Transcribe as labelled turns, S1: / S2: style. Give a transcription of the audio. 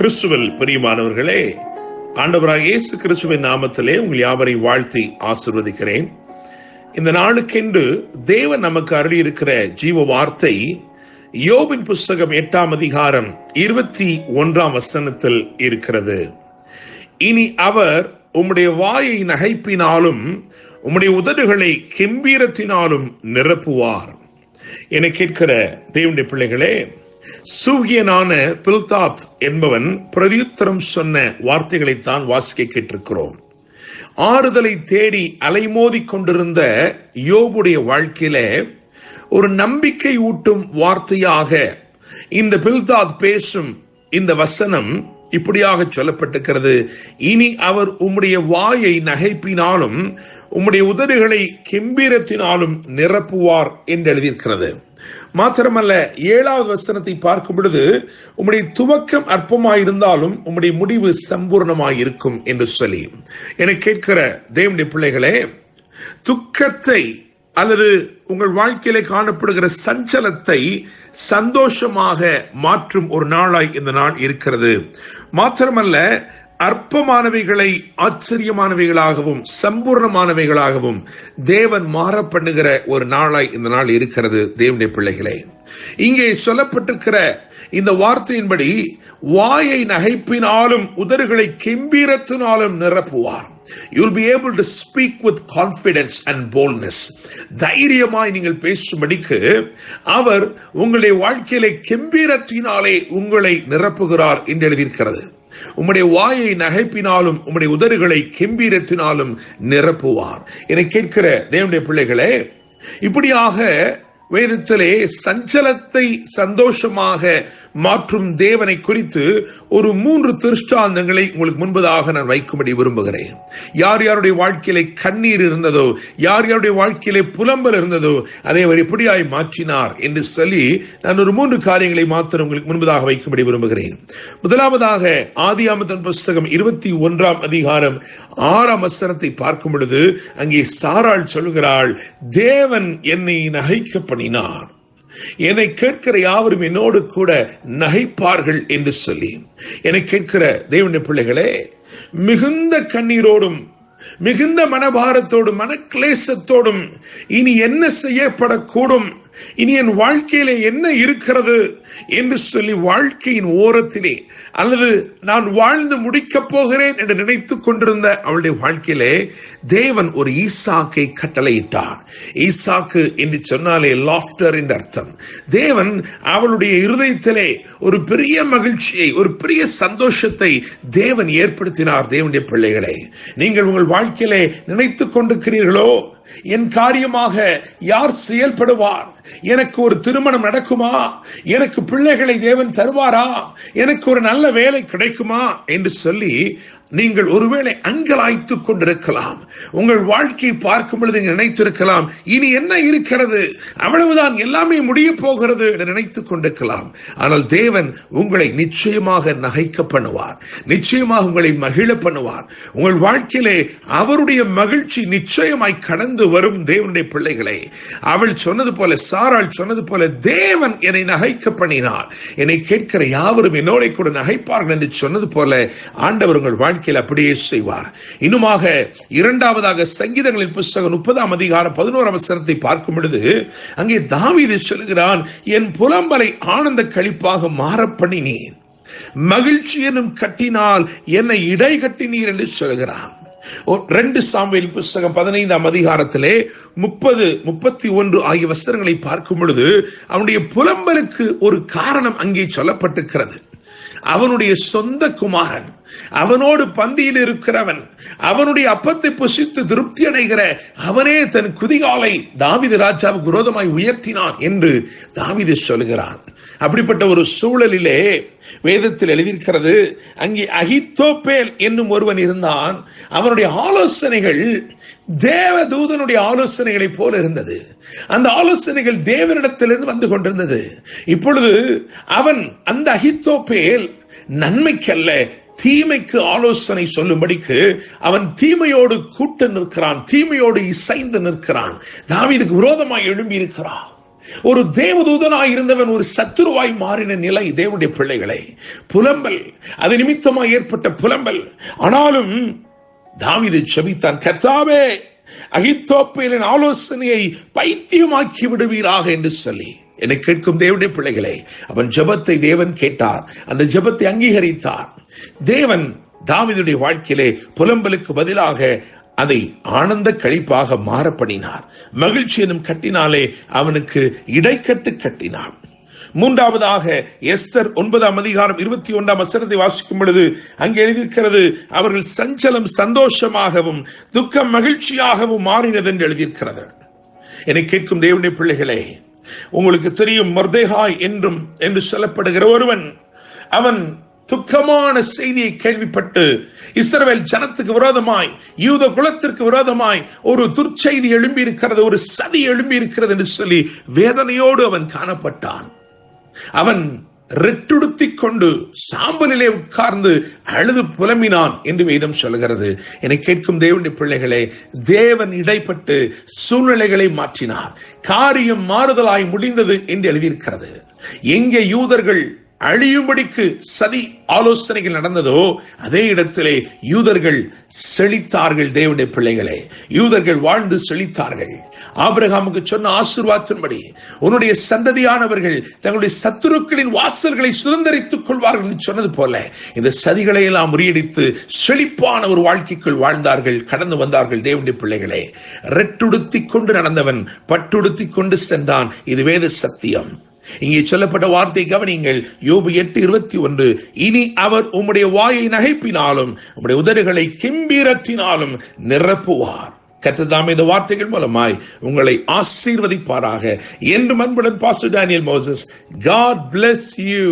S1: கிறிஸ்துவில் பிரியமானவர்களே, ஆண்டவராகிய இயேசு கிறிஸ்துவின் நாமத்திலே உங்கள் யாவரை வாழ்த்தி ஆசீர்வதிக்கிறேன். இந்த நாளுக்கென்று தேவன் நமக்கு அருளியிருக்கிற ஜீவ வார்த்தை யோபின் புஸ்தகம் 8ஆம் அதிகாரம் 21ஆம் வசனத்தில் இருக்கிறது. இனி அவர் உம்முடைய வாயை நகைப்பினாலும் உம்முடைய உதடுகளை கெம்பீரத்தினாலும் நிரப்புவார். என கேட்கிற தேவனுடைய பிள்ளைகளே, சூகியனான பில்தாத் என்பவன் பிரதியுத்தரம் சொன்ன வார்த்தைகளைத்தான் வாசிக்க கேட்டிருக்கிறோம். ஆறுதலை தேடி அலைமோதி கொண்டிருந்த யோபுடைய வாழ்க்கையில ஒரு நம்பிக்கை ஊட்டும் வார்த்தையாக இந்த பில்தாத் பேசும் இந்த வசனம் இப்படியாக சொல்லப்பட்டிருக்கிறது. இனி அவர் உம்முடைய வாயை நகைப்பினாலும் உம்முடைய உதடுகளை கெம்பீரத்தினாலும் நிரப்புவார் என்று எழுதியிருக்கிறது. மாத்திரமல்ல, 7வது வசனத்தை பார்க்கும் பொழுது உம்முடைய துவக்கம் அற்பமாயிருந்தாலும் உம்முடைய முடிவு சம்பூர்ணமாயிருக்கும் என்று சொல்லி, என கேட்கிற தேவனுடைய பிள்ளைகளே, துக்கத்தை அல்லது உங்கள் வாழ்க்கையில காணப்படுகிற சஞ்சலத்தை சந்தோஷமாக மாற்றும் ஒரு நாளாய் இந்த நாள் இருக்கிறது. மாத்திரமல்ல, அற்பமானவைகளை ஆச்சரியமானவைகளாகவும் சம்பூர்ணமானவைகளாகவும் தேவன் மாற பண்ணுகிற ஒரு நாளாய் இந்த நாள் இருக்கிறது. தேவனுடைய பிள்ளைகளே, இங்கே சொல்லப்பட்டிருக்கிற இந்த வார்த்தையின்படி வாயை நகைப்பினாலும் உதடுகளை கெம்பீரத்தினாலும் நிரப்புவார். You'll be able to speak with confidence and boldness. தைரியமாய் நீங்கள் பேசும்படிக்கு அவர் உங்களுடைய வாழ்க்கையிலே கெம்பீரத்தினாலே உங்களை நிரப்புகிறார் என்று எழுதியிருக்கிறது. உம்முடைய வாயை நகைப்பினாலும் உம்முடைய உதடுகளை கெம்பீரத்தினாலும் நிரப்புவார். என கேட்கிற தேவனுடைய பிள்ளைகளே, இப்படியாக வேதத்திலே சஞ்சலத்தை சந்தோஷமாக மாற்றும் தேவனை குறித்து ஒரு 3 திருஷ்டாந்தங்களை உங்களுக்கு முன்பதாக நான் வைக்கும்படி விரும்புகிறேன். யார் யாருடைய வாழ்க்கையிலே கண்ணீர் இருந்ததோ, யார் யாருடைய வாழ்க்கையிலே புலம்பல் இருந்ததோ, அதை அவர் எப்படியாய் மாற்றினார் என்று சொல்லி நான் ஒரு 3 காரியங்களை மாத்திரம் உங்களுக்கு முன்பதாக வைக்கும்படி விரும்புகிறேன். முதலாவதாக ஆதியாகமத்தின் புஸ்தகம் 21ஆம் அதிகாரம் 6ஆம் வசனத்தை பார்க்கும் பொழுது அங்கே சாராள் சொல்கிறாள், தேவன் என்னை நகைக்க பண்ணினார், என்னை கேட்கிற யாவரும் என்னோடு கூட நகைப்பார்கள் என்று சொல்லி. என்னை கேட்கிற தேவனுடைய பிள்ளைகளே, மிகுந்த கண்ணீரோடும் மிகுந்த மனபாரத்தோடும் மனக்லேசத்தோடும் இனி என்ன செய்யப்படக்கூடும், இனி என் வாழ்க்கையிலே என்ன இருக்கிறது என்று சொல்லி வாழ்க்கையின் ஓரத்திலே அல்லது நான் வாழ்ந்து முடிக்கப் போகிறேன் என்று நினைத்துக் கொண்டிருந்த அவளுடைய வாழ்க்கையிலே தேவன் ஒரு ஈசாக்கை கட்டளையிட்டார். ஈசாக்கு என்று சொன்னாலே லாஃப்டர் என்று அர்த்தம். தேவன் அவளுடைய இருதயத்திலே ஒரு பெரிய மகிழ்ச்சியை, ஒரு பெரிய சந்தோஷத்தை தேவன் ஏற்படுத்தினார். தேவனுடைய பிள்ளைகளே, நீங்கள் உங்கள் வாழ்க்கையிலே நினைத்துக் கொண்டிருக்கிறீர்களோ, என் காரியமாக யார் செயல்படுவார், எனக்கு ஒரு திருமணம் நடக்குமா, எனக்கு பிள்ளைகளை தேவன் தருவாரா, எனக்கு ஒரு நல்ல வேலை கிடைக்குமா என்று சொல்லி நீங்கள் ஒருவேளை அங்கலாய்த்துக் கொண்டிருக்கலாம். உங்கள் வாழ்க்கையை பார்க்கும் பொழுது நினைத்திருக்கலாம், இனி என்ன இருக்கிறது, அவ்வளவுதான், எல்லாமே முடிய போகிறது என்று நினைத்துக் கொண்டிருக்கலாம். ஆனால் தேவன் உங்களை நிச்சயமாக நகைக்க பண்ணுவார், நிச்சயமாக உங்களை மகிழ பண்ணுவார். உங்கள் வாழ்க்கையிலே அவருடைய மகிழ்ச்சி நிச்சயமாய் கடந்து வரும். தேவனுடைய பிள்ளைகளே, அவள் சொன்னது போல, சாராள் சொன்னது போல, தேவன் என்னை நகைக்க பண்ணினார், என்னை கேட்கிற யாவரும் என்னோட கூட நகைப்பார்கள் என்று சொன்னது போல ஆண்டவர் உங்கள் வாழ்க்கை அப்படியே செய்வார். இன்னுமாக 2வதாக சங்கீதங்களின் புஸ்தகம் 30ஆம் அதிகாரம் 11ஆம் வசனத்தை பார்க்கும் பொழுது அங்கே தாவீது சொல்கிறான், என் புலம்பலை ஆனந்த களிப்பாக மாற பண்ணினீர், மகிழ்ச்சி எனும் கட்டினால் என்னை இடை கட்டினீர் என்று சொல்கிறான். 2 சாமுவேல் புஸ்தகம் 15ஆம் அதிகாரத்திலே 30, 31 ஆகிய வசனங்களை பார்க்கும் பொழுது அவனுடைய புலம்பலுக்கு ஒரு காரணம் அங்கே சொல்லப்பட்டிருக்கிறது. அவனுடைய சொந்த குமாரன், அவனோடு பந்தியில் இருக்கிறவன், அவனுடைய அப்பத்தை புசித்து திருப்தி அடைகிற அவனே தன் குதிகாலை தாவீது ராஜாவுக்கு விரோதமாய் உயர்த்தினான் என்று தாவீது சொல்கிறான். அப்படிப்பட்ட ஒரு சூழலிலே வேதத்தில் எழுதியிருக்கிறது, அங்கே அகித்தோப்பேல் என்னும் ஒருவன் இருந்தான். அவனுடைய ஆலோசனைகள் தேவதூதனுடைய ஆலோசனைகளை போல இருந்தது. அந்த ஆலோசனைகள் தேவனிடத்திலிருந்து வந்து கொண்டிருந்தது. இப்பொழுது அவன், அந்த அகித்தோப்பேல் நன்மைக்கல்ல தீமைக்கு ஆலோசனை சொல்லும்படிக்கு அவன் தீமையோடு கூட்டு நிற்கிறான், தீமையோடு இசைந்து நிற்கிறான், தாவீதுக்கு விரோதமாய் எழும்பி இருக்கிறான். ஒரு தேவதூதனாய் இருந்தவன் ஒரு சத்துருவாய் மாறின நிலை. தேவனுடைய பிள்ளைகளை, புலம்பல், அது நிமித்தமாய் ஏற்பட்ட புலம்பல். ஆனாலும் தாவீது ஜெபித்தான், கர்த்தாவே அகித்தோப்பேலின் ஆலோசனையை பைத்தியமாக்கி விடுவீராக என்று சொல்லி. என்னை கேட்கும் தேவனுடைய பிள்ளைகளே, அவன் ஜெபத்தை தேவன் கேட்டார், அந்த ஜெபத்தை அங்கீகரித்தார். தேவன் தாவீதுடைய வாழ்க்கையிலே புலம்பலுக்கு பதிலாக அதை ஆனந்த களிப்பாக மாற பண்ணினார். மகிழ்ச்சி எனும் கட்டினாலே அவனுக்கு இடைக்கட்டு கட்டினார். மூன்றாவதாக எஸ்தர் 9:21 வாசிக்கும் பொழுது அங்கே எழுதியிருக்கிறது, அவர்கள் சஞ்சலம் சந்தோஷமாகவும் துக்கம் மகிழ்ச்சியாகவும் மாறினது என்று எழுதியிருக்கிறது. என்னை கேட்கும் தேவனுடைய பிள்ளைகளே, உங்களுக்கு தெரியும், மொர்தெகாய் என்று சொல்லப்படுகிற ஒருவன், அவன் துக்கமான செய்தியை கேள்விப்பட்டு இஸ்ரவேல் ஜனத்துக்கு விரோதமாய், யூத குலத்திற்கு விரோதமாய் ஒரு துர்ச்செய்தி எழும்பி இருக்கிறது, ஒரு சதி எழும்பி இருக்கிறது என்று சொல்லி வேதனையோடு அவன் காணப்பட்டான். அவன் ரெட்டுடுத்திக் கொண்டு சாம்பலிலே உட்கார்ந்து அழுது புலம்பினான் என்று வேதம் சொல்கிறது. என்னை கேட்கும் தேவனுடைய பிள்ளைகளே, தேவன் இடைப்பட்டு சூழ்நிலைகளை மாற்றினார். காரியம் மாறுதலாய் முடிந்தது என்று எழுதியிருக்கிறது. எங்கே யூதர்கள் அழியும்படிக்கு சதி ஆலோசனைகள் நடந்ததோ அதே இடத்திலே யூதர்கள் செழித்தார்கள். தேவனுடைய பிள்ளைகளே, யூதர்கள் வாழ்ந்து செழித்தார்கள். ஆபிரகாமுக்கு சொன்ன ஆசீர்வாதத்தின்படி உன்னுடைய சந்ததியானவர்கள் தங்களுடைய சத்துருக்களின் வாசல்களை சுதந்திரித்துக் கொள்வார்கள் என்று சொன்னது போல இந்த சதிகளை எல்லாம் முறியடித்து செழிப்பான ஒரு வாழ்க்கைக்குள் வாழ்ந்தார்கள், கடந்து வந்தார்கள். தேவனுடைய பிள்ளைகளே, ரெட்டுடுத்திக் கொண்டு நடந்தவன் பட்டுடுத்திக் கொண்டு சென்றான். இது வேத சத்தியம். இங்கே சொல்லப்பட்ட வார்த்தை கவனிங்கள். யோபு 8:21, இனி அவர் உம்முடைய வாயை நகைப்பினாலும் உம்முடைய உதடுகளை கெம்பீரத்தினாலும் நிரப்புவார். கர்த்தர் தாமே இந்த வார்த்தைகள் மூலமாய் உங்களை ஆசீர்வதிப்பாராக. என்று அன்புடன் pastor Daniel Moses. God bless you.